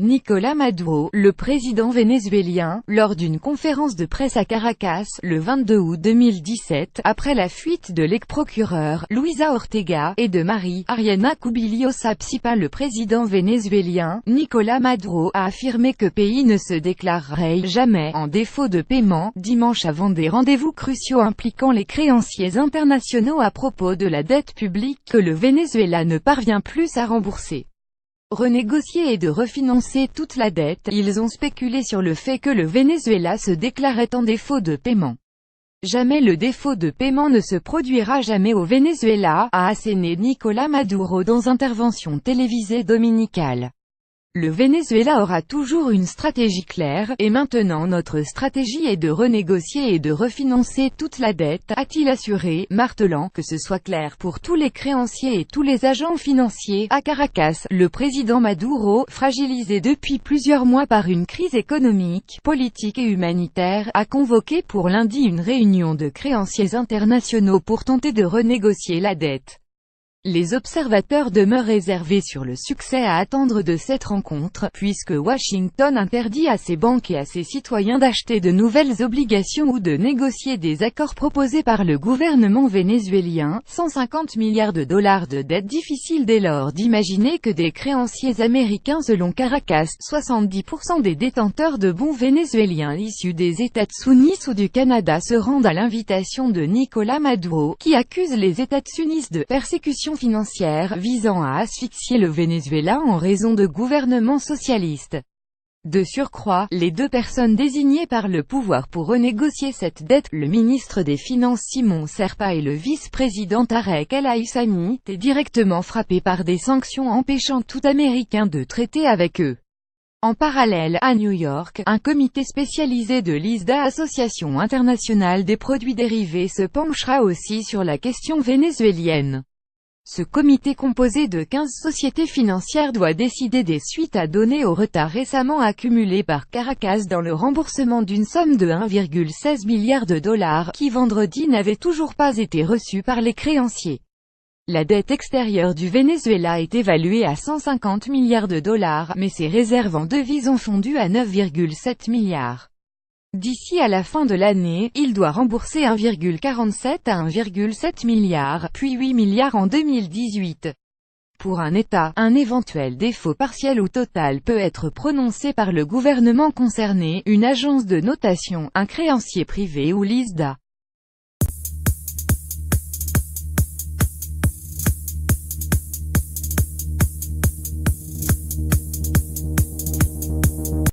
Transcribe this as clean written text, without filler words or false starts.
Nicolás Maduro, le président vénézuélien, lors d'une conférence de presse à Caracas, le 22 août 2017, après la fuite de l'ex-procureur, Luisa Ortega, et de Marie Ariana Cubillos Sapsipa. Le président vénézuélien, Nicolás Maduro, a affirmé que le pays ne se déclarerait jamais en défaut de paiement, dimanche avant des rendez-vous cruciaux impliquant les créanciers internationaux à propos de la dette publique que le Venezuela ne parvient plus à rembourser. Renégocier et de refinancer toute la dette. Ils ont spéculé sur le fait que le Venezuela se déclarait en défaut de paiement. Jamais le défaut de paiement ne se produira jamais au Venezuela, a asséné Nicolás Maduro dans intervention télévisée dominicale. Le Venezuela aura toujours une stratégie claire, et maintenant notre stratégie est de renégocier et de refinancer toute la dette, a-t-il assuré, martelant que ce soit clair pour tous les créanciers et tous les agents financiers. À Caracas, le président Maduro, fragilisé depuis plusieurs mois par une crise économique, politique et humanitaire, a convoqué pour lundi une réunion de créanciers internationaux pour tenter de renégocier la dette. Les observateurs demeurent réservés sur le succès à attendre de cette rencontre, puisque Washington interdit à ses banques et à ses citoyens d'acheter de nouvelles obligations ou de négocier des accords proposés par le gouvernement vénézuélien. 150 milliards de dollars de dette. Difficile dès lors d'imaginer que des créanciers américains. Selon Caracas, 70% des détenteurs de bons vénézuéliens issus des États-Unis ou du Canada se rendent à l'invitation de Nicolás Maduro, qui accuse les États-Unis de persécution financière visant à asphyxier le Venezuela en raison de gouvernements socialistes. De surcroît, les deux personnes désignées par le pouvoir pour renégocier cette dette, le ministre des Finances Simon Serpa et le vice-président Tarek El Aissami, étaient directement frappés par des sanctions empêchant tout Américain de traiter avec eux. En parallèle, à New York, un comité spécialisé de l'ISDA, Association internationale des produits dérivés, se penchera aussi sur la question vénézuélienne. Ce comité composé de 15 sociétés financières doit décider des suites à donner au retard récemment accumulé par Caracas dans le remboursement d'une somme de 1,16 milliard de dollars, qui vendredi n'avait toujours pas été reçue par les créanciers. La dette extérieure du Venezuela est évaluée à 150 milliards de dollars, mais ses réserves en devises ont fondu à 9,7 milliards. D'ici à la fin de l'année, il doit rembourser 1,47 à 1,7 milliard, puis 8 milliards en 2018. Pour un État, un éventuel défaut partiel ou total peut être prononcé par le gouvernement concerné, une agence de notation, un créancier privé ou l'ISDA.